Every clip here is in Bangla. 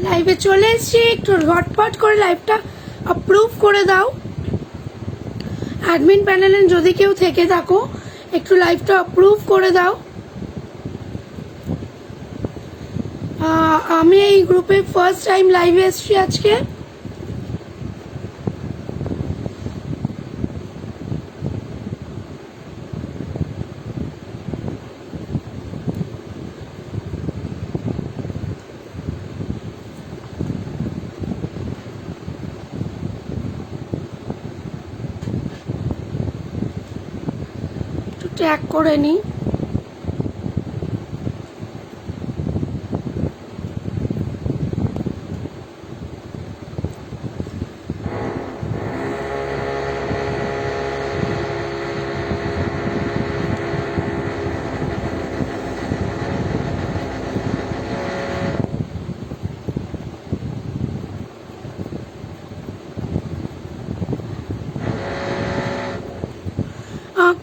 লাইভে চলে এসেছি, একটু ঝটপট করে লাইভটা অ্যাপ্রুভ করে দাও। অ্যাডমিন প্যানেলে যদি কেউ থেকে থাকো একটু লাইভটা অ্যাপ্রুভ করে দাও। আমি এই গ্রুপে ফার্স্ট টাইম লাইভে এসেছি আজকে। ট্যাগ করে নি।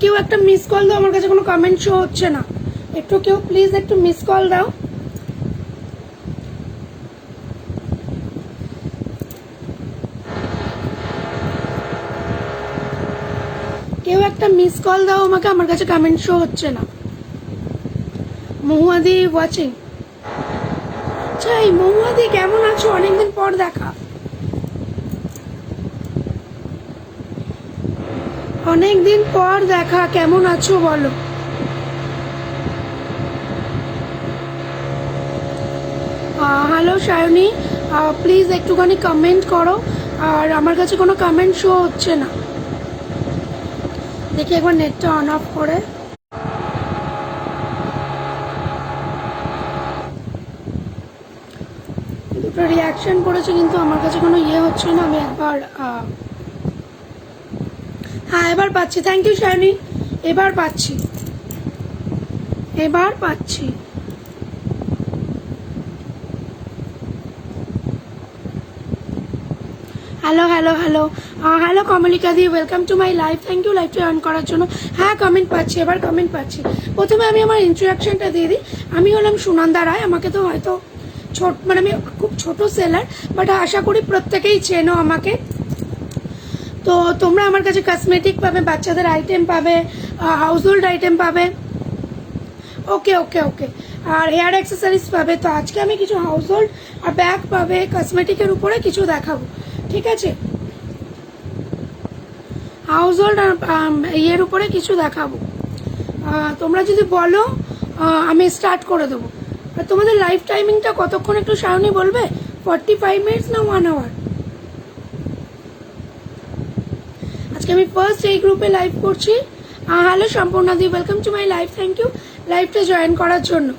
কেউ একটা মিস কল দাও, আমার কাছে কোনো কমেন্ট শো হচ্ছে না। একটু কেউ প্লিজ একটু মিস কল দাও। কেউ একটা মিস কল দাও আমাকে, আমার কাছে কমেন্ট শো হচ্ছে না। মহুয়াদি ওয়াচিং। চাই মহুয়াদি, কেমন আছো? অনেকদিন পর দেখা। অনেকদিন পর দেখা, কেমন আছো বলো। হ্যালো সায়নী, প্লিজ একটুখানি কমেন্ট করো। আর আমার কাছে কোনো কমেন্ট শো হচ্ছে না। দেখি একবার নেটটা অন অফ করে। দুটো রিয়াকশন করেছে কিন্তু আমার কাছে কোনো ইয়ে হচ্ছে না। আমি একবার হ্যাঁ এবার পাচ্ছি। থ্যাংক ইউ সায়নী, এবার পাচ্ছি, এবার পাচ্ছি। Hello hello hello hello Kamalika di, welcome to my live. Thank you লাইভটা অন করার জন্য। হ্যাঁ কমেন্ট পাচ্ছি, এবার কমেন্ট পাচ্ছি। প্রথমে আমি আমার ইন্ট্রোডাকশনটা দিয়ে দিই। আমি হলাম সুনন্দা রায়। আমাকে তো হয়তো মানে আমি খুব ছোট সেলার, বাট আশা করি প্রত্যেকেই চেনো আমাকে। তো তোমরা আমার কাছে কসমেটিক পাবে, বাচ্চাদের আইটেম পাবে, হাউস হোল্ড আইটেম পাবে, ওকে ওকে ওকে, আর হেয়ার অ্যাক্সেসরিজ পাবে। তো আজকে আমি কিছু হাউস হোল্ড আর ব্যাগ পাবে, কসমেটিকের উপরে কিছু দেখাবো, ঠিক আছে? হাউস হোল্ড আর ইয়ের উপরে কিছু দেখাবো। তোমরা যদি বলো আমি স্টার্ট করে দেবো। আর তোমাদের লাইফ টাইমিংটা কতক্ষণ একটু সায়নী বলবে? 45 মিনিটস না 1 আওয়ার? আজকে আমি ফার্স্ট এই গ্রুপে লাইভ করছি। Hello Sampurna di, welcome to my live. Thank you লাইভটা জয়েন করার জন্য।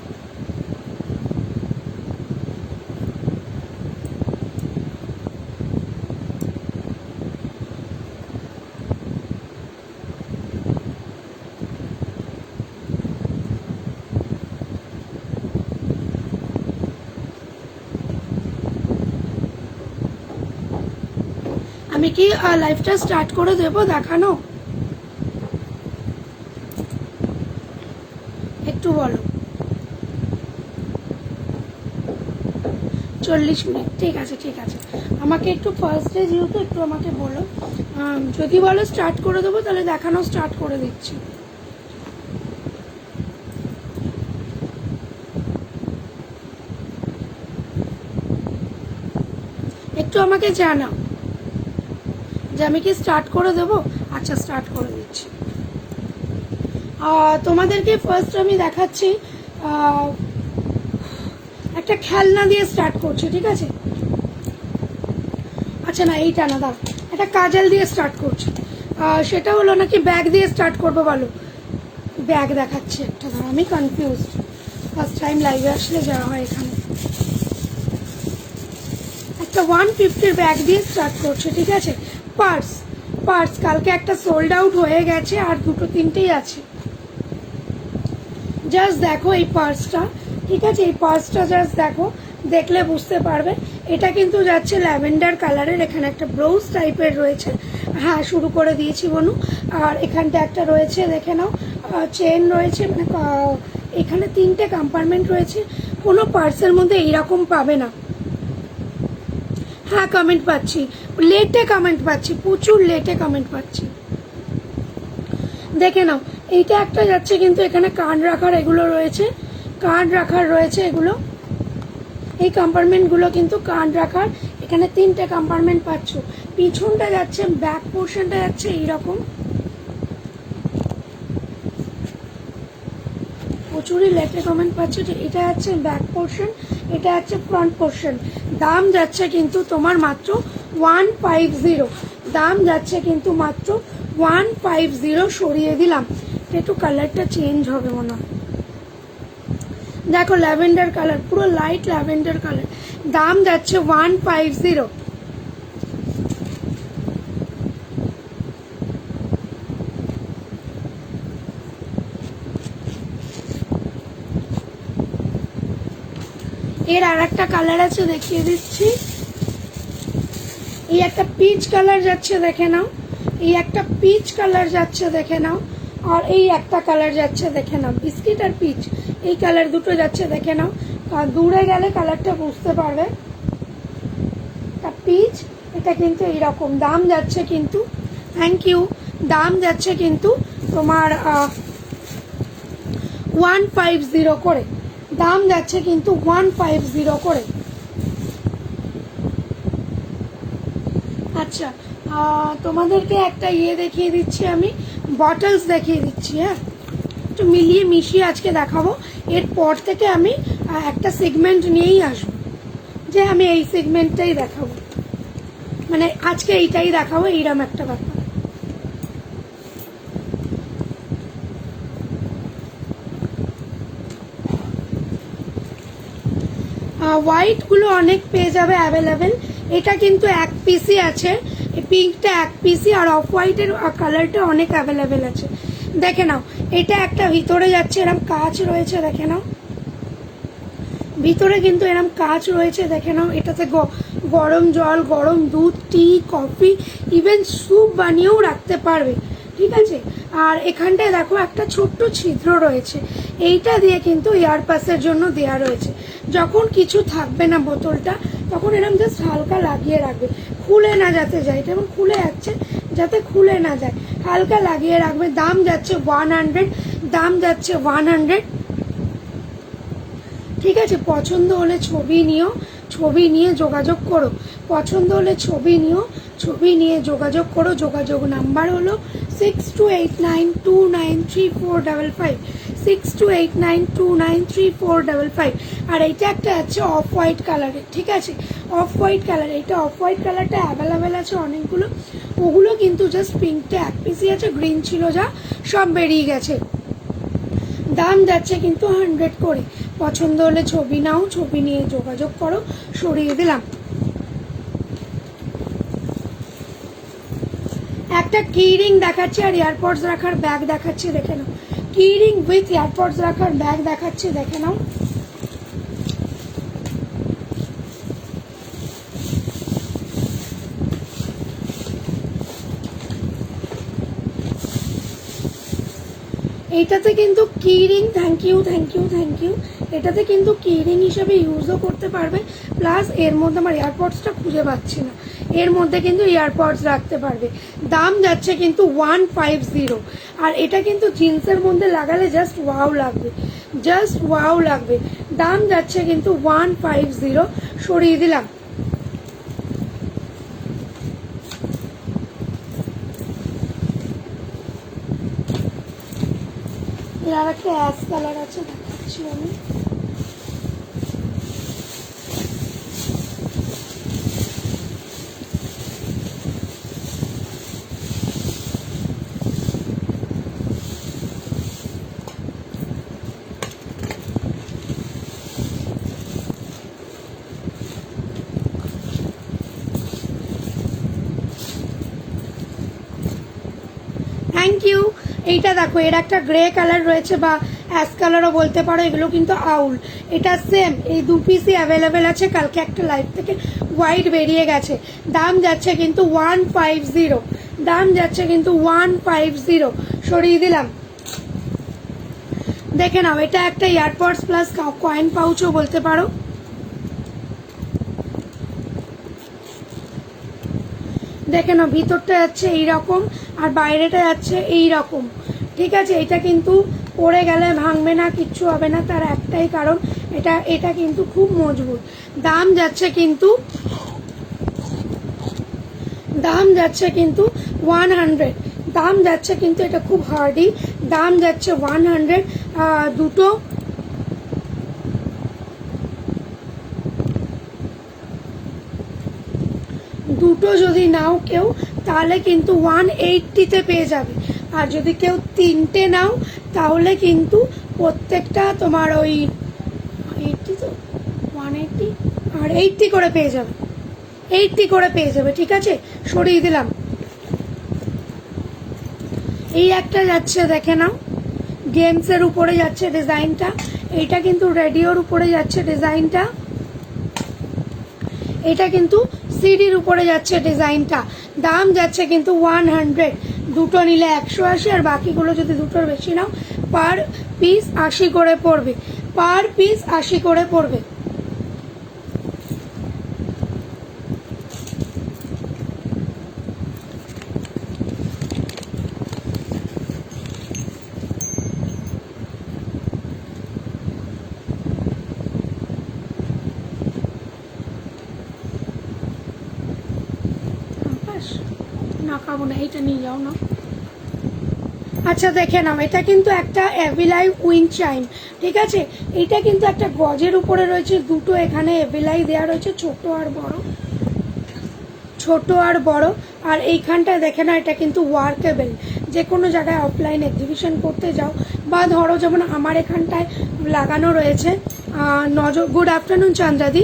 আমি কি লাইভটা স্টার্ট করে দেব দেখানো? একটু বলো। 40 মিনিট, ঠিক আছে ঠিক আছে। আমাকে একটু ফার্স্ট ডে যেহেতু একটু আমাকে বলো। যদি বলো স্টার্ট করে দেবো তাহলে দেখানো স্টার্ট করে দিচ্ছি। একটু আমাকে জানাও যে আমি কি স্টার্ট করে দেবো। আচ্ছা স্টার্ট করে দিচ্ছি। তোমাদেরকে ফার্স্ট আমি দেখাচ্ছি, একটা খেলনা দিয়ে স্টার্ট করছি, ঠিক আছে? আচ্ছা না এইটা না, দাও, একটা কাজল দিয়ে স্টার্ট করছি। সেটা হলো নাকি ব্যাগ দিয়ে স্টার্ট করবো বলো? ব্যাগ দেখাচ্ছি একটা, দাও, আমি কনফিউজ। ফার্স্ট টাইম লাইভে আসলে যাওয়া হয় এখানে। একটা 150 ব্যাগ দিয়ে স্টার্ট করছি, ঠিক আছে? পার্স, পার্স কালকে একটা সোল্ড আউট হয়ে গেছে, আর দুটো তিনটেই আছে। জাস্ট দেখো এই পার্সটা, ঠিক আছে? এই পার্সটা জাস্ট দেখো, দেখলে বুঝতে পারবে। এটা কিন্তু যাচ্ছে ল্যাভেন্ডার কালারের। এখানে একটা ব্রোজ টাইপের রয়েছে। হ্যাঁ শুরু করে দিয়েছি বনু। আর এখানটা একটা রয়েছে, দেখে নাও, চেন রয়েছে। মানে এখানে 3টে কম্পার্টমেন্ট রয়েছে। কোনো পার্সের মধ্যে এইরকম পাবে না। হ্যাঁ কমেন্ট পাচ্ছি, লেটে কমেন্ট পাচ্ছি, প্রচুর লেটে কমেন্ট পাচ্ছি। দেখে নাও, এইটা একটা যাচ্ছে কিন্তু এখানে কার্ড রাখার এগুলো রয়েছে, কার্ড রাখার রয়েছে এগুলো, এই কম্পার্টমেন্টগুলো কিন্তু কার্ড রাখার, এখানে 3টে কম্পার্টমেন্ট পাচ্ছ। পিছনটা যাচ্ছে, ব্যাক পোর্শনটা যাচ্ছে এইরকম, প্রচুরই লেটে কমেন্ট পাচ্ছ যে এটা যাচ্ছে ব্যাক পোর্শন, এটা যাচ্ছে ফ্রন্ট পোর্শন। দাম যাচ্ছে কিন্তু তোমার মাত্র 150, দাম যাচ্ছে কিন্তু মাত্র 150। সরিয়ে দিলাম, একটু কালারটা চেঞ্জ হবে মনে হয়। দেখো ল্যাভেন্ডার কালার, পুরো লাইট ল্যাভেন্ডার কালার, দাম যাচ্ছে 150। এর আর একটা কালার আছে, দেখিয়ে দিচ্ছি। এই একটা পিচ কালার যাচ্ছে, দেখে নাও, এই একটা পিচ কালার যাচ্ছে, দেখে নাও। আর এই একটা কালার যাচ্ছে, দেখে নাও, বিস্কিট আর পিচ, এই কালার দুটো যাচ্ছে, দেখে নাও। আর দূরে গেলে কালারটা বুঝতে পারবে। পিচ, এটা কিন্তু এইরকম, দাম যাচ্ছে কিন্তু, থ্যাংক ইউ, দাম যাচ্ছে কিন্তু তোমার 150 করে, দাম যাচ্ছে কিন্তু 150 করে। আচ্ছা, তোমাদেরকে একটা দেখিয়ে দিচ্ছি, আমি বটলস দেখিয়ে দিচ্ছি। হ্যাঁ, একটু মিলিয়ে মিশিয়ে আজকে দেখাবো। এরপর থেকে আমি একটা সেগমেন্ট নিয়েই আসবো, যে আমি এই সেগমেন্টটাই দেখাবো, মানে আজকে এইটাই দেখাবো, এইরকম একটা ব্যাপার। হোয়াইটগুলো অনেক পেয়ে যাবে অ্যাভেলেবেল, এটা কিন্তু এক পিসই আছে, এই পিঙ্কটা এক পিসই, আর অফ হোয়াইটের কালারটা অনেক অ্যাভেলেবেল আছে। দেখে নাও, এটা একটা ভিতরে যাচ্ছে, এরকম কাঁচ রয়েছে, দেখে নাও, ভিতরে কিন্তু এরকম কাঁচ রয়েছে, দেখে নাও। এটাতে গরম জল, গরম দুধ, টি, কফি, ইভেন স্যুপ বানিয়েও রাখতে পারবে, ঠিক আছে। আর এখানটায় দেখো একটা ছোট্ট ছিদ্র রয়েছে, এইটা দিয়ে কিন্তু এয়ারপাসের জন্য দেয়া রয়েছে। যখন কিছু থাকবে না বোতলটা, তখন এরকম জাস্ট হালকা লাগিয়ে রাখবে, খুলে না যাতে যায়, যেমন খুলে যাচ্ছে, যাতে খুলে না যায়, হালকা লাগিয়ে রাখবে। দাম যাচ্ছে 100, দাম যাচ্ছে 100, ঠিক আছে। পছন্দ হলে ছবি নিও, ছবি নিয়ে যোগাযোগ করো, পছন্দ হলে ছবি নিও, ছবি নিয়ে যোগাযোগ করো। যোগাযোগ নাম্বার হলো 6289293455, 6289293455। আর এইটা একটা আছে অফ হোয়াইট কালারের, ঠিক আছে, অফ হোয়াইট কালার, এটা অফ হোয়াইট কালারটা অ্যাভেলেবেল আছে অনেকগুলো, ওগুলো কিন্তু জাস্ট পিঙ্কটা এক পিসই আছে, গ্রিন ছিল যা সব বেরিয়ে গেছে। দাম যাচ্ছে কিন্তু 100 করে। পছন্দ হলে ছবি নাও, ছবি নিয়ে যোগাযোগ করো। সরিয়ে দিলাম। একটা কি রিং দেখাচ্ছে আর এয়ারপডস রাখার ব্যাগ দেখাচ্ছে, দেখে নাও, কি রিং উইথ এয়ারপডস রাখার ব্যাগ দেখাচ্ছে, দেখে নাও। এইটাতে কিন্তু কি ring, thank you thank you thank you, এটাতে কিন্তু কি রিং হিসেবে ইউজও করতে পারবে, প্লাস এর মধ্যে আমার এয়ারপডসটা খুঁজে পাচ্ছি না, এর মধ্যে কিন্তু এয়ারপডস রাখতে পারবে। দাম যাচ্ছে কিন্তু 150, আর এটা কিন্তু জিন্সের মধ্যে লাগালে জাস্ট ওয়াও লাগবে, জাস্ট ওয়াও লাগবে। দাম যাচ্ছে কিন্তু 150। সরিয়ে দিলাম। আর একটা অ্যাশ কালার আছে, দেখাচ্ছি আমি। Thank you. এইটা দেখো, এর একটা গ্রে কালার রয়েছে বা অ্যাশ কালারও বলতে পারো, এগুলো কিন্তু আউল, এটা সেম, এই দু পিসই অ্যাভেলেবেল আছে। কালকে একটা লাইভ থেকে হোয়াইট বেরিয়ে গেছে। দাম যাচ্ছে কিন্তু 150, দাম যাচ্ছে কিন্তু 150। সরিয়ে দিলাম। দেখে নাও, এটা একটা এয়ারপডস প্লাস কয়েন পাউচও বলতে পারো। দেখে নাও, ভিতরটা যাচ্ছে এইরকম আর বাইরেটা যাচ্ছে এইরকম, ঠিক আছে। এটা কিন্তু পরে গেলে ভাঙবে না, কিচ্ছু হবে না, তার একটাই কারণ এটা কিন্তু খুব মজবুত। দাম যাচ্ছে কিন্তু 100, দাম যাচ্ছে কিন্তু, এটা খুব হার্ডি, দাম যাচ্ছে 100। দুটো যদি নাও কেউ তাহলে কিন্তু 180-তে পেয়ে যাবে, আর যদি কেউ 3টে নাও তাহলে কিন্তু প্রত্যেকটা তোমার ওই 80 তো 180 আর 80 করে পেয়ে যাবে, 80 করে পেয়ে যাবে, ঠিক আছে। সরিয়ে দিলাম। এই একটা যাচ্ছে, দেখে নাও, গেমসের উপরে যাচ্ছে ডিজাইনটা, এইটা কিন্তু রেডিওর উপরে যাচ্ছে ডিজাইনটা, এটা কিন্তু সিডির উপরে যাচ্ছে ডিজাইনটা। দাম যাচ্ছে কিন্তু 100, দুটো নিলে 180, আর বাকিগুলো যদি দুটোর বেশি নাও পার পিস 80 করে পড়বে, পার পিস 80 করে পড়বে। না খাবো না, এইটা নিয়ে যাও না। আচ্ছা দেখে নাও, এটা কিন্তু একটা এভিলাই উইন চাইম, ঠিক আছে। এটা কিন্তু একটা গজের উপরে রয়েছে, দুটো এখানে এভিলাই দেওয়া রয়েছে, ছোট আর বড়। আর এইখানটায় দেখে নাও, এটা কিন্তু ওয়ার্কেবল, যে কোনো জায়গায় অফলাইন এক্সিবিশন করতে যাও, বা ধরো যেমন আমার এখানটায় লাগানো রয়েছে নজর। গুড আফটারনুন চন্দ্রাদি,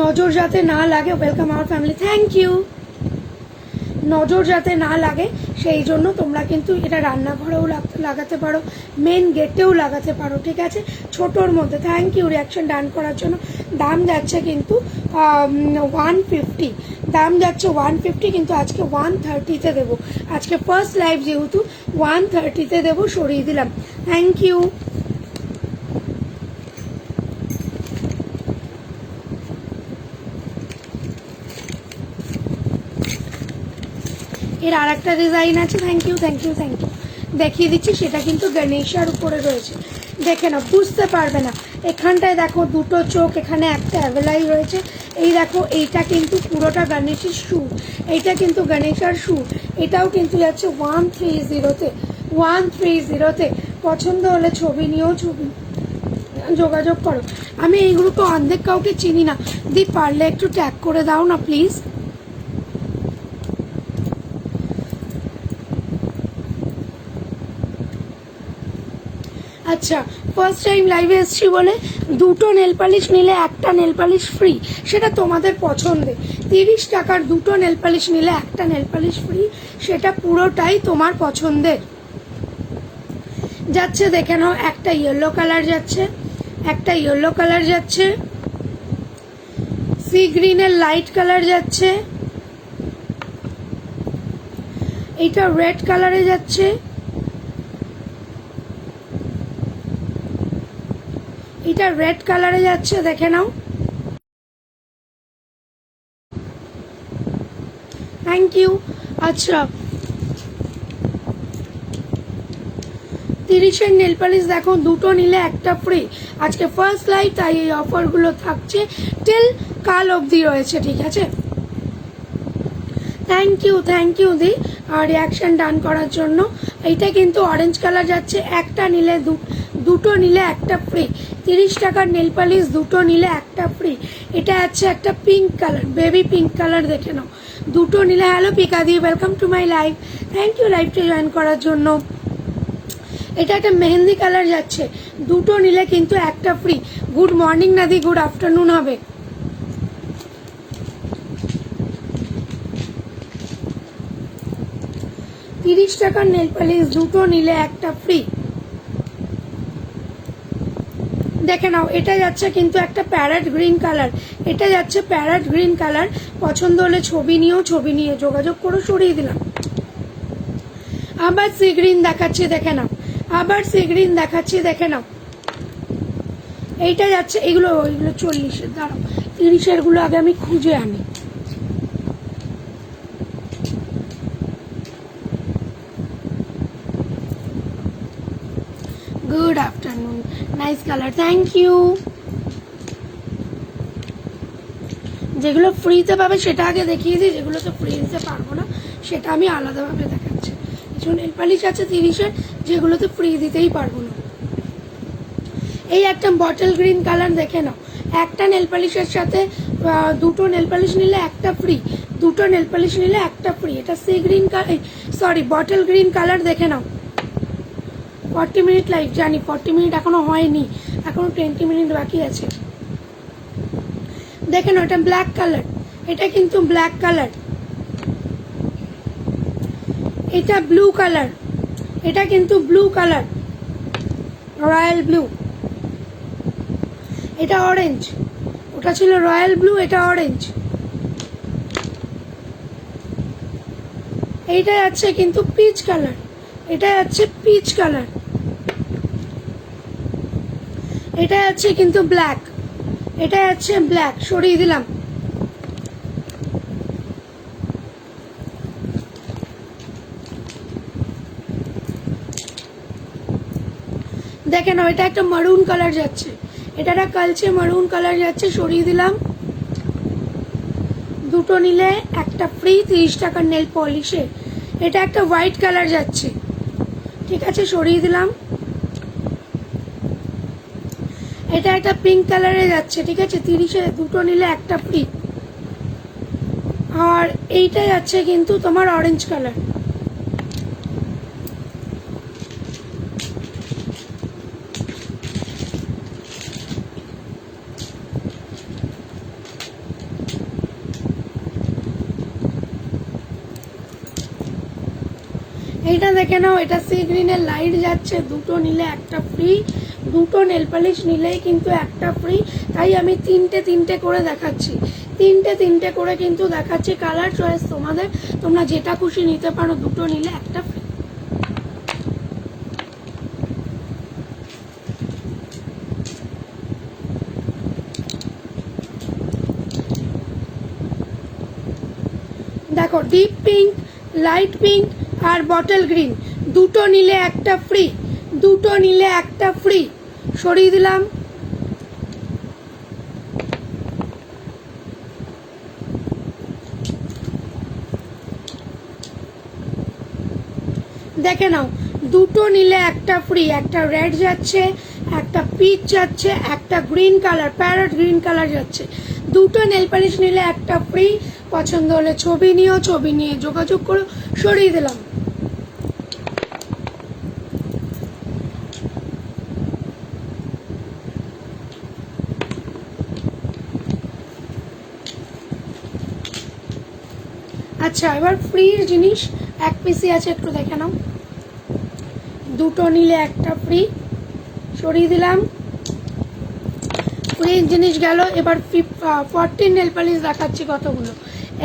নজর যাতে না লাগে, welcome our family, thank you. নজর যাতে না লাগে সেই জন্য তোমরা কিন্তু এটা রান্নাঘরেও লাগাতে পারো, মেন গেটেও লাগাতে পারো, ঠিক আছে, ছোটোর মধ্যে। থ্যাংক ইউ রিয়াকশন ডান করার জন্য। দাম যাচ্ছে কিন্তু 150, দাম যাচ্ছে 150, কিন্তু আজকে 130-তে দেবো, আজকে ফার্স্ট লাইভ যেহেতু 130-তে দেবো, সরিয়ে দিলাম। Thank you. এর আর একটা ডিজাইন আছে, থ্যাংক ইউ দেখিয়ে দিচ্ছি, সেটা কিন্তু গণেশার উপরে রয়েছে। দেখে না, বুঝতে পারবে না, এখানটায় দেখো দুটো চোখ, এখানে একটা অ্যাভেলাই রয়েছে। এই দেখো, এইটা কিন্তু পুরোটা গণেশের শু, এইটা কিন্তু গণেশার শু, এটাও কিন্তু যাচ্ছে 130-তে। পছন্দ হলে ছবি নিয়েও যোগাযোগ করো। আমি এই গ্রুপে অর্ধেক কাউকে চিনি না, দি পারলে একটু ট্যাগ করে দাও না প্লিজ। আচ্ছা, ফার্স্ট টাইম লাইভে এসছি বলে দুটো নেল পালিশ নিলে একটা নেল পালিশ ফ্রি, সেটা তোমাদের পছন্দে। 30 টাকার দুটো নেল পালিশ নিলে একটা নেল পালিশ ফ্রি, সেটা পুরোটাই তোমার পছন্দের। যাচ্ছে দেখে নাও, একটা ইয়েলো কালার যাচ্ছে, সি গ্রিনের লাইট কালার যাচ্ছে, এইটা রেড কালারে যাচ্ছে, এটা রেড কালারে যাচ্ছে, দেখে নাও। Thank you. আচ্ছা, 30-এর নেল পালিশ দেখো, দুটো নিলে একটা ফ্রি, আজকে ফার্স্ট লাইভ, তাই এই অফারগুলো থাকছে টিল কাল অবধি রয়েছে, ঠিক আছে। থ্যাংক ইউ দি রিয়াকশন ডান করার জন্য। এইটা কিন্তু অরেঞ্জ কালার যাচ্ছে, একটা নিলে দুটো নিলে একটা ফ্রি, 30 টাকার নেল পালিশ, দুটো নিলে একটা ফ্রি। এটা আছে একটা pink colour, baby pink colour, দেখে নাও, দুটো নিলে। হ্যালো পিকাদি, welcome to my live, thank you লাইভটা জয়েন করার জন্য। এটা একটা মেহেন্দি কালার যাচ্ছে, দুটো নিলে কিন্তু একটা ফ্রি। গুড মর্নিং নাদি, গুড আফটারনুন হবে। তিরিশ টাকার নেল পালিশ, দুটো নিলে একটা ফ্রি। দেখে নাও, এটা যাচ্ছে কিন্তু একটা প্যারেট গ্রিন কালার, এটা যাচ্ছে প্যারেট গ্রিন কালার। পছন্দ হলে ছবি নিয়ে যোগাযোগ করো, সরিয়ে দিলাম। আবার সি গ্রিন দেখাচ্ছি, দেখে নাও, দেখে নাও। এইটা যাচ্ছে, এগুলো 40-এর, দাঁড়াও 30-এর গুলো আগে আমি খুঁজে আনি। Nice colour, thank you. যেগুলো ফ্রিতে পাবে সেটা আগে দেখিয়ে দিই, যেগুলোতে ফ্রি দিতে পারবো না সেটা আমি আলাদাভাবে দেখাচ্ছি। কিছু নেল পালিশ আছে 30-এর, যেগুলোতে ফ্রি দিতেই পারবো না। এই একটা বটল গ্রিন কালার দেখে নাও, একটা নেল পালিশের সাথে দুটো নেল পালিশ নিলে একটা ফ্রি, দুটো নেল পালিশ নিলে একটা ফ্রি। এটা sea green colour, sorry bottle green colour দেখে নাও। 40 মিনিট লাইভ, জানি 40 মিনিট এখনো হয়নি, এখনো 20 মিনিট বাকি আছে। দেখে নাও, এটা ব্ল্যাক কালার, এটা কিন্তু ব্ল্যাক কালার। এটা ব্লু কালার, এটা কিন্তু ব্লু কালার, রয়্যাল ব্লু। এটা অরেঞ্জ, ওটা ছিল রয়্যাল ব্লু, এটা অরেঞ্জ। এইটা আছে কিন্তু পিচ কালার, এটা আছে পিচ কালার। এটা আছে কিন্তু ব্ল্যাক, এটা আছে ব্ল্যাক, সরিয়ে দিলাম। দেখে নাও, এটা একটা মারুন কালার যাচ্ছে, এটা একটা কালচে মারুন কালার যাচ্ছে, সরিয়ে দিলাম। দুটো নিলে একটা ফ্রি, 30 টাকার নেল পলিশে। এটা একটা হোয়াইট কালার যাচ্ছে, ঠিক আছে, সরিয়ে দিলাম। এটা একটা পিঙ্ক কালারে যাচ্ছে, ঠিক আছে, 30-এ দুটো নিলে একটা ফ্রি। আর এইটা যাচ্ছে কিন্তু তোমার অরেঞ্জ কালার। এইটা দেখে নাও, এটা সি গ্রিনের লাইট যাচ্ছে, দুটো নিলে একটা ফ্রি, দুটো নেল পালিশ নিলেই কিন্তু একটা ফ্রি। তাই আমি তিনটে করে দেখাচ্ছি, তিনটে করে কিন্তু দেখাচ্ছি। কালার চয়েস তোমাদের, তোমরা যেটা খুশি নিতে পারো, দুটো নিলে একটা ফ্রি। দেখো, ডিপ পিঙ্ক, লাইট পিঙ্ক আর বটল গ্রিন, দুটো নিলে একটা ফ্রি, দুটো নিলে একটা ফ্রি, সরিয়ে দিলাম। দেখে নাও, দুটো নিলে একটা ফ্রি। একটা রেড যাচ্ছে, একটা পিচ যাচ্ছে, একটা green colour, parrot green colour যাচ্ছে। দুটো নেল পালিশ নিলে একটা ফ্রি। পছন্দ হলে ছবি নিও, ছবি নিয়ে যোগাযোগ করো, সরিয়ে দিলাম। আচ্ছা, এবার ফ্রির জিনিস এক পিসি আছে, একটু দেখে নাও। দুটো নিলে একটা ফ্রি, সরিয়ে দিলাম। ফ্রির জিনিস গেল। এবার 14 নেল পালিশ দেখাচ্ছি কতগুলো।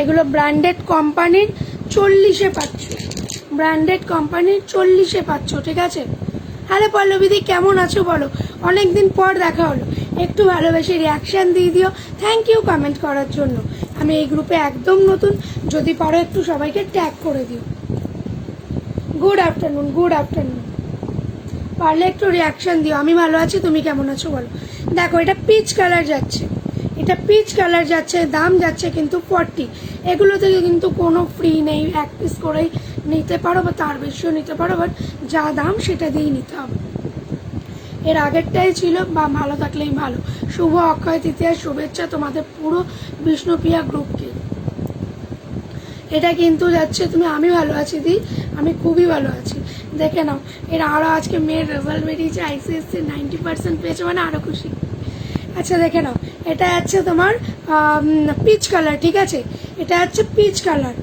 এগুলো ব্র্যান্ডেড কোম্পানির, 40-এ পাচ্ছ, ব্র্যান্ডেড কোম্পানির 40-এ পাচ্ছ, ঠিক আছে। হ্যালো পল্লবীদি, কেমন আছো বলো? অনেকদিন পর দেখা হলো, একটু ভালোবেসে রিয়াকশান দিয়ে দিও। থ্যাংক ইউ কমেন্ট করার জন্য। আমি এই গ্রুপে একদম নতুন, যদি পারো একটু সবাইকে ট্যাগ করে দিও। Good afternoon, good afternoon. পারলে একটু রিয়াকশান দিও। আমি ভালো আছি, তুমি কেমন আছো বলো। দেখো, এটা পিচ কালার যাচ্ছে, এটা পিচ কালার যাচ্ছে, দাম যাচ্ছে কিন্তু 40। এগুলো থেকে কিন্তু কোনো ফ্রি নেই, এক পিস করেই নিতে পারো বা তার বেশিও নিতে পারো, বাট যা দাম সেটা দিয়েই নিতে হবে। এর আগেরটাই ছিল, বা ভালো থাকলেই ভালো। শুভ অক্ষয় তৃতীয়ার শুভেচ্ছা তোমাদের পুরো বিষ্ণুপ্রিয়া গ্রুপকে। এটা কিন্তু যাচ্ছে তুমি, আমি ভালো আছি দি, আমি খুবই ভালো আছি। দেখে নাও, এর আরও আজকে মেয়ের রেজাল্ট বেরিয়েছে, ICSE 90% পেয়েছে, মানে আরও খুশি। আচ্ছা দেখে নাও, এটা হচ্ছে তোমার পিচ কালার, ঠিক আছে, এটা হচ্ছে পিচ কালার,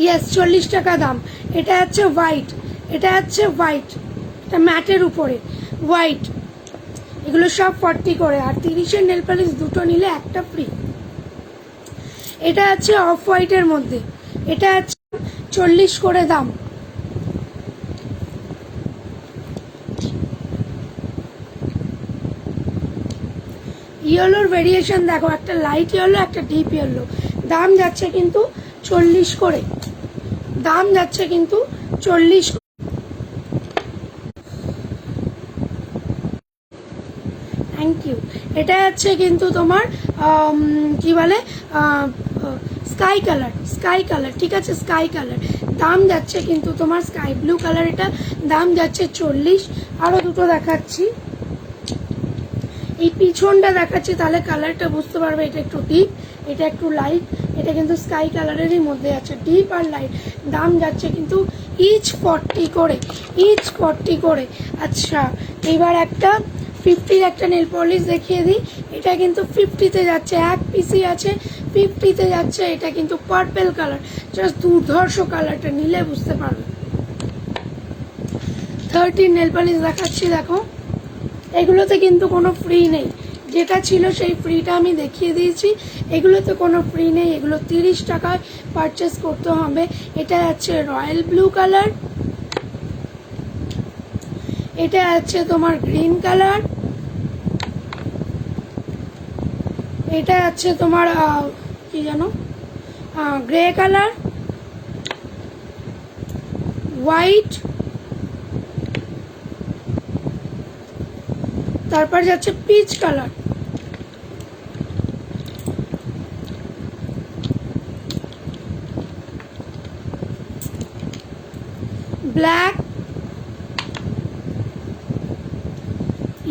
ইয়েস, 40 টাকা দাম। এটা হচ্ছে হোয়াইট, এটা হচ্ছে হোয়াইট, এটা ম্যাটের উপরে হোয়াইট। এগুলো সব 40 করে। আর 30-এর নেল পালিশ দুটো নিলে একটা ফ্রি। এটা আছে অফ হোয়াইটের মধ্যে, এটা আছে 40 করে দাম। ইয়েলোর ভেরিয়েশন দেখো, একটা লাইট ইয়েলো, একটা ডিপ ইয়েলো। দাম যাচ্ছে কিন্তু 40 করে, দাম যাচ্ছে কিন্তু 40। Thank you. এটা হচ্ছে কিন্তু তোমার কি বলে স্কাই কালার, ঠিক আছে, স্কাই কালার। দাম যাচ্ছে কিন্তু তোমার স্কাই ব্লু কালার, এটা দাম যাচ্ছে 40। আরও দুটো দেখাচ্ছি, এই পিছনটা দেখাচ্ছি, তাহলে কালারটা বুঝতে পারবে। এটা একটু ডিপ, এটা একটু লাইট। এটা কিন্তু স্কাই কালারেরই মধ্যে আছে, ডিপ আর লাইট। দাম যাচ্ছে কিন্তু ইচ 40 করে। আচ্ছা, এবার একটা 50-র একটা নেল পলিশ দেখিয়ে দিই। এটা কিন্তু 50-তে যাচ্ছে, এক পিসি আছে, 50-তে যাচ্ছে। এটা কিন্তু পার্পেল কালার, জাস্ট দুর্ধর্ষ কালারটা, নিলে বুঝতে পারবে। 30 নেল পলিশ দেখাচ্ছি, দেখো। এগুলোতে কিন্তু কোনো ফ্রি নেই, যেটা ছিল সেই ফ্রিটা আমি দেখিয়ে দিয়েছি। এগুলোতে কোনো ফ্রি নেই, এগুলো 30 টাকায় পারচেস করতে হবে। এটা আছে রয়্যাল ব্লু কালার, এটা আছে তোমার গ্রিন কালার, এটা আছে তোমার কি জানো গ্রে কালার, হোয়াইট, তারপর যাচ্ছে পিচ কালার, ব্ল্যাক,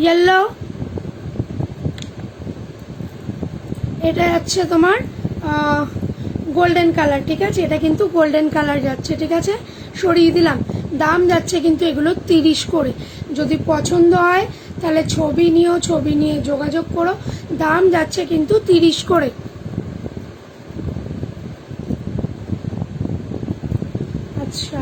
ইয়েলো, এটা যাচ্ছে তোমার গোল্ডেন কালার, ঠিক আছে। এটা কিন্তু গোল্ডেন কালার যাচ্ছে, ঠিক আছে, সরিয়ে দিলাম। দাম যাচ্ছে কিন্তু এগুলো 30 করে। যদি পছন্দ হয় তাহলে ছবি নিও, ছবি নিয়ে যোগাযোগ করো। দাম যাচ্ছে কিন্তু 30 করে। আচ্ছা,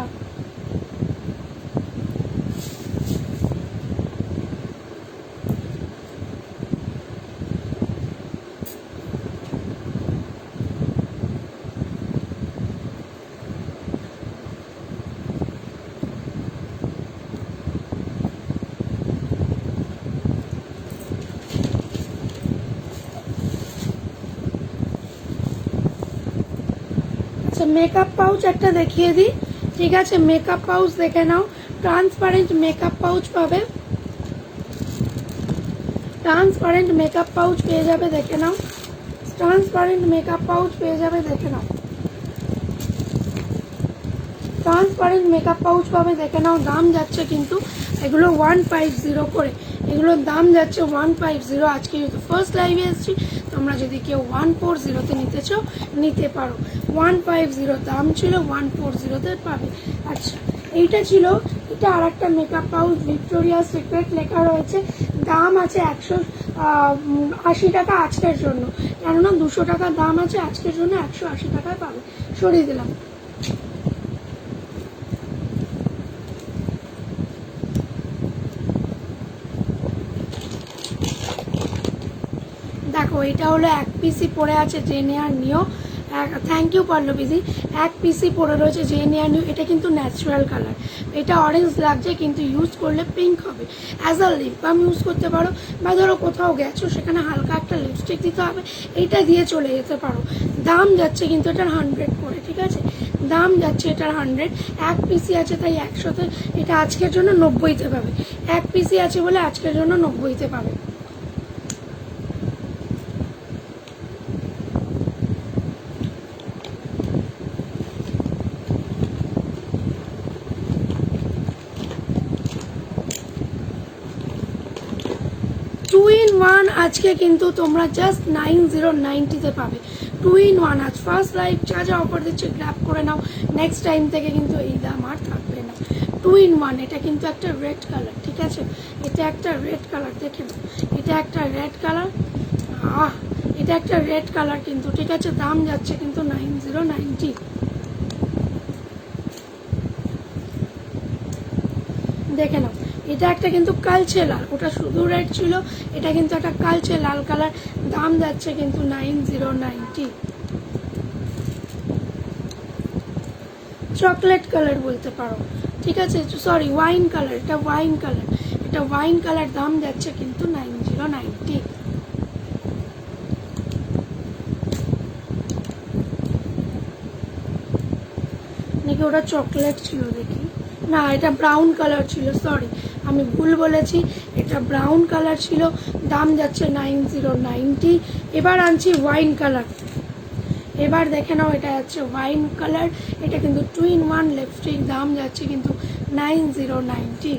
মেকআপ পাউচ একটা দেখিয়ে দিই, ঠিক আছে। মেকআপ পাউচ দেখে নাও, ট্রান্সপারেন্ট মেকআপ পাউচ পাবে, ট্রান্সপারেন্ট মেকআপ পাউচ পেয়ে যাবে, দেখে নাও। ট্রান্সপারেন্ট মেকআপ পাউচ পেয়ে যাবে, দেখে নাও। ট্রান্সপারেন্ট মেকআপ পাউচ পাবে, দেখে নাও। দাম যাচ্ছে কিন্তু এগুলো 150 করে, এগুলোর দাম যাচ্ছে 150। আজকে যেহেতু ফার্স্ট লাইভে এসেছি, তোমরা যদি কেউ 140-তে নিতে চাও নিতে পারো। 150 দাম ছিল, 140-তে পাবে। আচ্ছা, এইটা ছিল, এটা আর একটা মেকআপ পাউচ, ভিক্টোরিয়া সিক্রেট লেখা রয়েছে। দাম আছে 180 টাকা আজকের জন্য, কেননা 200 টাকা দাম আছে, আজকের জন্য 180 টাকায় পাবে। সরিয়ে দিলাম। দেখো, এটা হলো এক পিসি পড়ে আছে, যে নেয়ার নিও। থ্যাংক ইউ পল্লবীজি। এক পিসি পড়ে রয়েছে, যে নেয়ার নিও। এটা কিন্তু ন্যাচারাল কালার, এটা অরেঞ্জ লাগছে, কিন্তু ইউজ করলে পিঙ্ক হবে। As a lip balm use করতে পারো, বা ধরো কোথাও গেছো, সেখানে হালকা একটা লিপস্টিক দিতে হবে, এইটা দিয়ে চলে যেতে পারো। দাম যাচ্ছে কিন্তু এটার 100 করে, ঠিক আছে। দাম যাচ্ছে এটার 100। এক পিসি আছে তাই 100-তে, এটা আজকের জন্য 90-তে পাবে। এক পিসি আছে বলে আজকের জন্য 90-তে পাবে। আজকে কিন্তু তোমরা জাস্ট 9090-তে পাবে। 2-in-1 আজ ফার্স্ট লাইভ, যা যা অফার দিচ্ছে গ্র্যাব করে নাও। নেক্সট টাইম থেকে কিন্তু এই দাম আর থাকবে না। 2-in-1, এটা কিন্তু একটা রেড কালার, ঠিক আছে। এটা একটা রেড কালার, দেখে নাও। এটা একটা রেড কালার, এটা একটা রেড কালার কিন্তু, ঠিক আছে। দাম যাচ্ছে কিন্তু 9090। দেখে নাও, এটা একটা কিন্তু কালচে লাল, ওটা শুধু রেড ছিল, এটা কিন্তু একটা কালচে লাল কালার। দাম যাচ্ছে কিন্তু 9090। চকলেট কালার বলতে পারো, ঠিক আছে, সরি ওয়াইন কালার, এটা ওয়াইন কালার, এটা ওয়াইন কালার। দাম যাচ্ছে কিন্তু 9090। নাকি ওটা চকলেট ছিল, দেখি না, এটা ব্রাউন কালার ছিল, সরি। আমি ভুল বলেছি, এটা ব্রাউন কালার ছিল, দাম যাচ্ছে 9090। এবার আনছি ওয়াইন কালার। এবার দেখে নাও, এটা যাচ্ছে ওয়াইন কালার, এটা কিন্তু 2-in-1 লিপস্টিক, দাম যাচ্ছে কিন্তু 9090।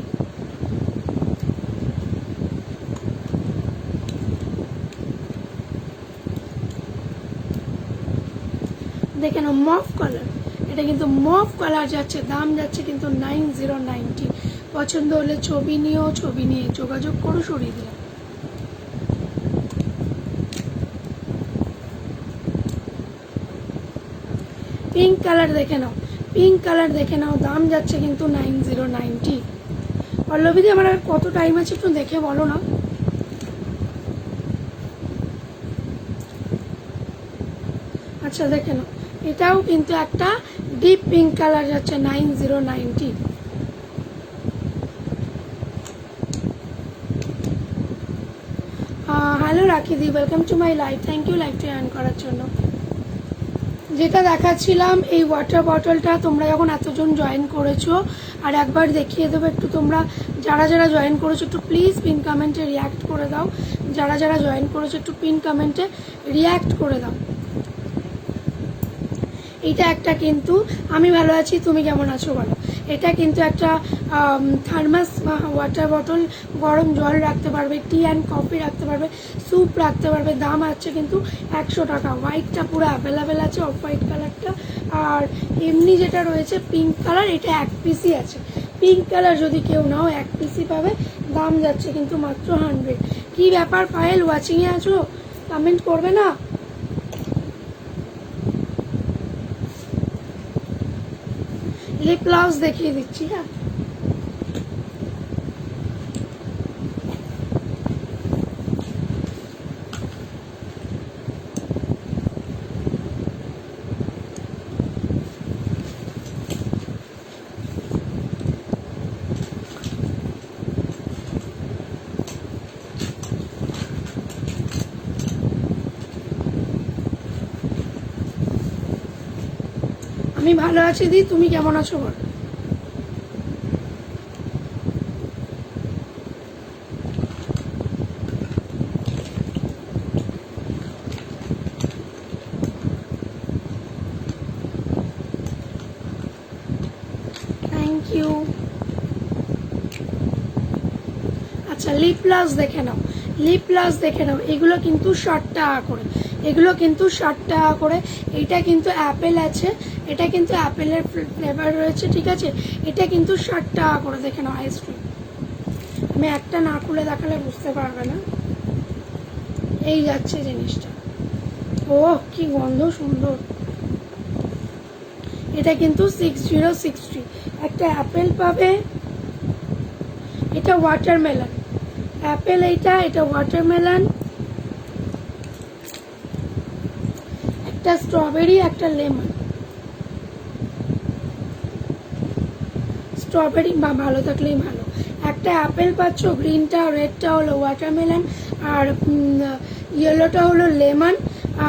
দেখে নাও মফ কালার, এটা কিন্তু মফ কালার যাচ্ছে, দাম যাচ্ছে কিন্তু 9090। পছন্দ হলে ছবি নিয়েও, ছবি নিয়ে যোগাযোগ করো, সরিয়ে দিলাম। পিঙ্ক কালার দেখে নাও, পিঙ্ক কালার দেখে নাও, দাম যাচ্ছে কিন্তু 9090। পল্লবীদি আমার আর কত টাইম আছে একটু দেখে বলো না। আচ্ছা দেখে নাও, এটাও কিন্তু একটা ডিপ পিঙ্ক কালার যাচ্ছে 9090। হ্যালো রাখিদি, welcome to my live, thank you লাইভটা জয়েন করার জন্য। যেটা দেখাচ্ছিলাম, এই ওয়াটার বটলটা তোমরা যখন এতজন জয়েন করেছো, আর একবার দেখিয়ে দেবো একটু, তোমরা যারা যারা জয়েন করেছো একটু প্লিজ পিন কমেন্টে রিয়াক্ট করে দাও। যারা যারা জয়েন করেছো একটু পিন কমেন্টে রিয়াক্ট করে দাও। এটা একটা কিন্তু, আমি ভালো আছি, তুমি কেমন আছো বলো। এটা কিন্তু একটা থার্মাস ওয়াটার বটল, গরম জল রাখতে পারবে, টি অ্যান্ড কফি রাখতে পারবে, স্যুপ রাখতে পারবে, দাম আছে কিন্তু 100 টাকা। হোয়াইটটা পুরো অ্যাভেলেবেল আছে, অফ হোয়াইট কালারটা। আর এমনি যেটা রয়েছে পিঙ্ক কালার, এটা 1 পিসই আছে। পিঙ্ক কালার যদি কেউ নাও 1 পিসই পাবে, দাম যাচ্ছে কিন্তু মাত্র 100। কি ব্যাপার পায়েল, ওয়াচিংয়ে আছো, কমেন্ট করবে না? লিপ গ্লস দেখিয়ে দিচ্ছি। হ্যাঁ, আমি ভালো আছি দি, তুমি কেমন আছো বল। Thank you. আচ্ছা লিপ গ্লস দেখে নাও, লিপ গ্লস দেখে নাও, এগুলো কিন্তু 60 টাকা করে, এগুলো কিন্তু 60 টাকা করে। এটা কিন্তু অ্যাপেল আছে, এটা কিন্তু অ্যাপেলের ফ্লেভার রয়েছে, ঠিক আছে। এটা কিন্তু 60 টাকা করে, দেখে নাও আইসক্রিম। আমি একটা না খুলে দেখালে বুঝতে পারবে না। এই যাচ্ছে জিনিসটা, ও কি গন্ধ সুন্দর। এটা কিন্তু 6060। একটা অ্যাপেল পাবে, এটা ওয়াটারমেলন, অ্যাপেল এইটা, এটা ওয়াটারমেলন, একটা স্ট্রবেরি, একটা লেমন। স্ট্রবেরি বা ভালো থাকলেই ভালো। একটা অ্যাপেল পাচ্ছ, গ্রিনটা রেডটা হলো ওয়াটারমেলন, আর ইয়েলোটা হলো লেমন,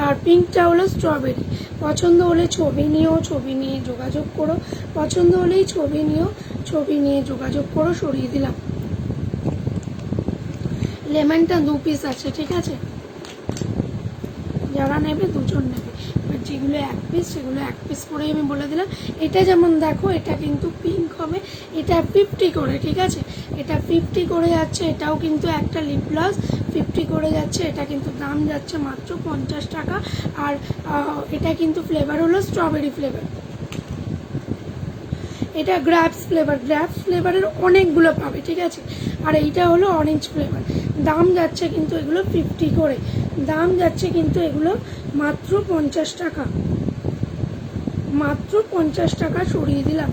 আর পিঙ্কটা হলো স্ট্রবেরি। পছন্দ হলে ছবি নিয়েও, ছবি নিয়ে যোগাযোগ করো। পছন্দ হলেই ছবি নিয়েও, ছবি নিয়ে যোগাযোগ করো, সরিয়ে দিলাম। লেমনটা 2 পিস আছে, ঠিক আছে। যারা নেবে 2জন নেবে, এবার যেগুলো 1 পিস সেগুলো 1 পিস করেই আমি বলে দিলাম। এটা যেমন দেখো, এটা কিন্তু পিঙ্ক হবে, এটা 50 করে, ঠিক আছে। এটা 50 করে যাচ্ছে, এটাও কিন্তু একটা লিপ গ্লস 50 করে যাচ্ছে, এটা কিন্তু দাম যাচ্ছে মাত্র 50 টাকা। আর এটা কিন্তু ফ্লেভার হলো স্ট্রবেরি ফ্লেভার। এটা গ্র্যাপস ফ্লেভার, গ্র্যাপস ফ্লেভারের অনেকগুলো পাবে, ঠিক আছে। আর এইটা হলো অরেঞ্জ ফ্লেভার, দাম যাচ্ছে কিন্তু এগুলো 50 করে, দাম যাচ্ছে কিন্তু এগুলো মাত্র 50 টাকা, মাত্র 50 টাকা, সরিয়ে দিলাম।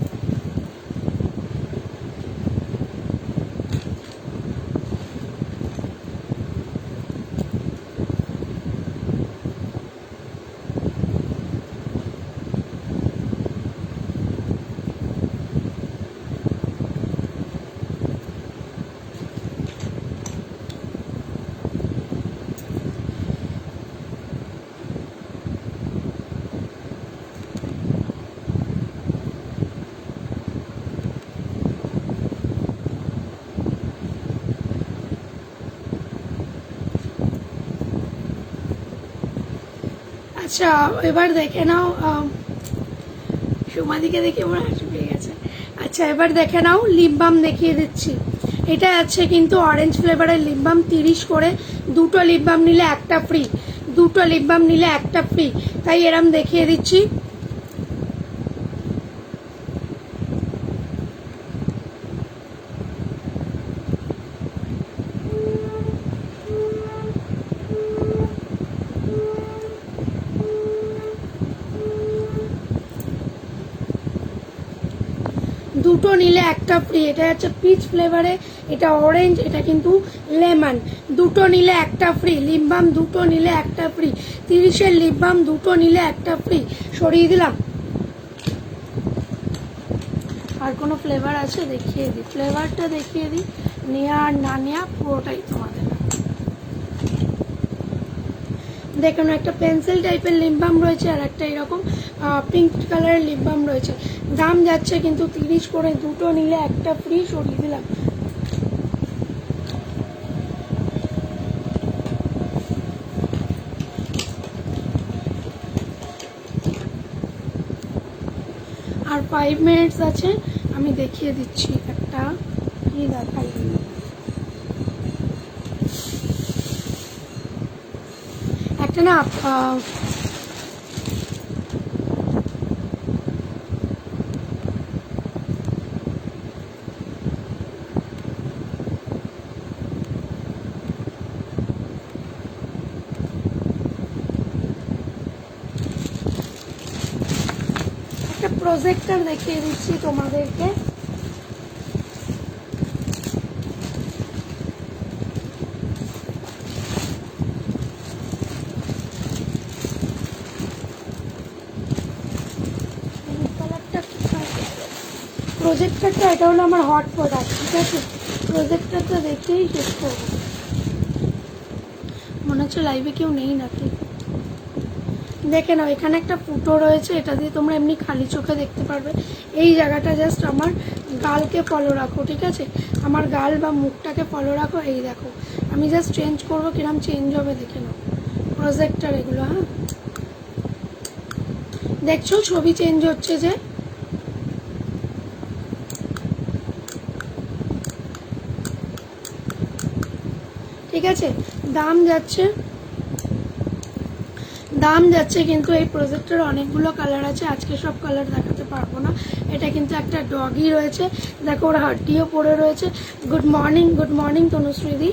আচ্ছা এবার দেখে নাও, সোমাদিকে দেখে আমার হাসি পেয়ে গেছে। আচ্ছা এবার দেখে নাও, লিপ বাম দেখিয়ে দিচ্ছি। এটা আছে কিন্তু অরেঞ্জ ফ্লেভারের লিপ বাম, 30 করে। দুটো লিপ বাম নিলে একটা ফ্রি, দুটো লিপ বাম নিলে একটা ফ্রি, তাই এরম দেখিয়ে দিচ্ছি। দুটো নিলে একটা ফ্রি। এটা হচ্ছে পিচ ফ্লেভারে, এটা অরেঞ্জ, এটা কিন্তু লেমন। দুটো নিলে একটা ফ্রি, লিপ বাম দুটো নিলে একটা ফ্রি, 30-এর লিপ বাম দুটো নিলে একটা ফ্রি। সরিয়ে দিলাম। আর কোনো ফ্লেভার আছে দেখিয়ে দিই, ফ্লেভারটা দেখিয়ে দিই। নেওয়া আর না নেওয়া পুরোটাই তোমাদের। দেখুন একটা পেন্সিল টাইপের লিপ বাম রয়েছে, আর একটা এরকম পিঙ্ক কালারের লিপ বাম রয়েছে। দাম যাচ্ছে কিন্তু 30 করে, দুটো নিলে একটা ফ্রি। সরিয়ে দিলাম। আর 5 মিনিটস আছে, আমি দেখিয়ে দিচ্ছি একটা কি দেখাই। একটা না একটা প্রজেক্টর দেখিয়ে দিচ্ছি তোমাদেরকে। প্রজেক্টরটা এটা হলো আমার হট প্রোডাক্ট, ঠিক আছে। প্রজেক্টরটা দেখেই শেষ করবো। মনে হচ্ছে লাইভে কেউ নেই নাকি। দেখে নাও এখানে একটা ফুটো রয়েছে, এটা দিয়ে তোমরা এমনি খালি চোখে দেখতে পারবে। এই জায়গাটা জাস্ট আমার গালকে ফলো রাখো, ঠিক আছে। আমার গাল বা মুখটাকে ফলো রাখো। এই দেখো আমি জাস্ট চেঞ্জ করবো, কিরম চেঞ্জ হবে দেখে নাও। প্রজেক্টর এগুলো, হ্যাঁ দেখছো ছবি চেঞ্জ হচ্ছে যে। ঠিক আছে। দাম যাচ্ছে কিন্তু এই প্রজেক্টের অনেকগুলো কালার আছে, আজকে সব কালার দেখাতে পারবো না। এটা কিন্তু একটা ডগি রয়েছে, দেখো ওর হাড্ডিও পড়ে রয়েছে। গুড মর্নিং তনুশ্রীদি।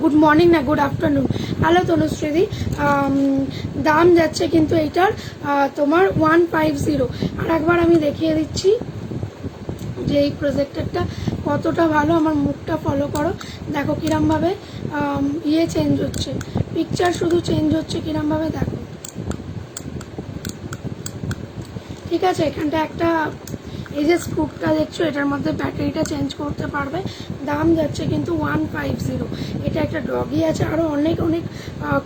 গুড মর্নিং না, গুড আফটারনুন। হ্যালো তনুশ্রীদি। দাম যাচ্ছে কিন্তু এইটার তোমার 150। আর একবার আমি দেখিয়ে দিচ্ছি যে এই প্রজেক্টরটা কতটা ভালো। আমার মুখটা ফলো করো, দেখো কিরমভাবে চেঞ্জ হচ্ছে, পিকচার শুধু চেঞ্জ হচ্ছে কিরমভাবে দেখো। ঠিক আছে। এখানটা একটা এই যে স্ক্রুপটা দেখছো, এটার মধ্যে ব্যাটারিটা চেঞ্জ করতে পারবে। দাম যাচ্ছে কিন্তু 150। এটা একটা ডগি আছে, আরও অনেক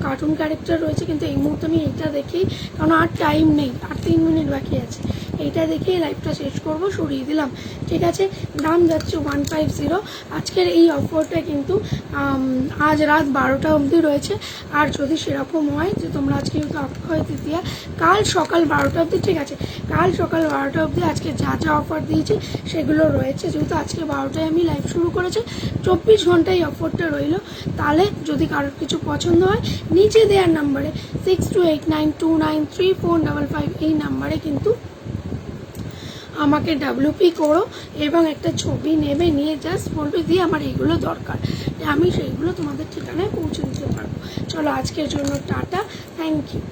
কার্টুন ক্যারেক্টার রয়েছে, কিন্তু এই মুহূর্তে আমি এইটা দেখি, কারণ আর টাইম নেই, আর 3 মিনিট বাকি আছে। এইটা দেখেই লাইভটা শেষ করব। সরিয়ে দিলাম, ঠিক আছে। দাম যাচ্ছে 150। আজকের এই অফারটা কিন্তু আজ রাত 12টা অবধি রয়েছে। আর যদি সেরকম হয় যে তোমরা আজকে কিন্তু অক্ষয় তৃতীয়া, কাল সকাল 12টা অবধি, ঠিক আছে, কাল সকাল 12টা অবধি আজকে যা যা অফার দিয়েছি সেগুলো রয়েছে। যেহেতু আজকে 12টায় আমি লাইভ শুরু করেছি, 24 ঘন্টায় অফারটা রইল। তাহলে যদি কারোর কিছু পছন্দ হয়, নিচে দেওয়ার নাম্বারে 6289293455 এই নাম্বারে কিন্তু আমাকে WP করো এবং একটা ছবি নেবে, নিয়ে জাস্ট বলবে দিয়ে আমার এইগুলো দরকার, আমি সেইগুলো তোমাদের ঠিকানায় পৌঁছে দিতে পারবো। চলো আজকের জন্য টাটা, থ্যাংক ইউ।